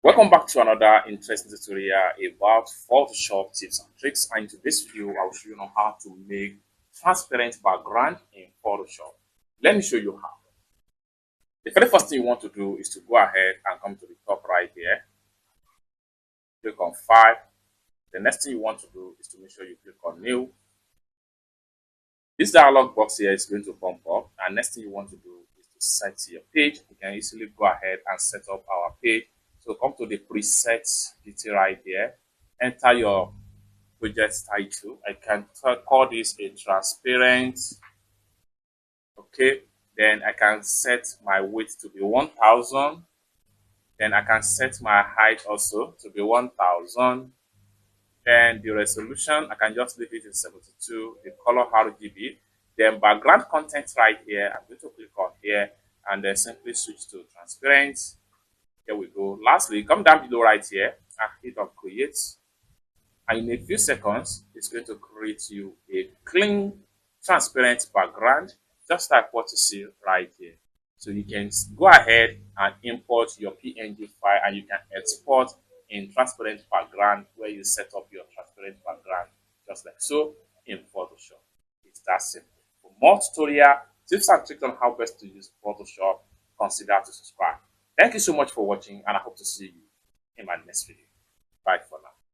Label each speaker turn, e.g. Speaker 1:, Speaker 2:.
Speaker 1: Welcome back to another interesting tutorial about Photoshop tips and tricks. And in today's video, I will show you how to make transparent background in Photoshop. Let me show you how. The very first thing you want to do is to go ahead and come to the top right here. Click on File. The next thing you want to do is to make sure you click on New. This dialog box here is going to pop up. And next thing you want to do is to set your page. You can easily go ahead and set up our page. So come to the presets detail right here. Enter your project title. I can call this a transparent. Okay. Then I can set my width to be 1000. Then I can set my height also to be 1000. Then the resolution, I can just leave it in 72. The color RGB. Then background content right here. I'm going to click on here and then simply switch to transparent. Here we go. Lastly, come down below right here and hit on create. And in a few seconds, it's going to create you a clean, transparent background, just like what you see right here. So you can go ahead and import your PNG file and you can export in transparent background where you set up your transparent background, just like so in Photoshop. It's that simple. For more tutorial, tips and tricks on how best to use Photoshop, consider to subscribe. Thank you so much for watching and I hope to see you in my next video. Bye for now.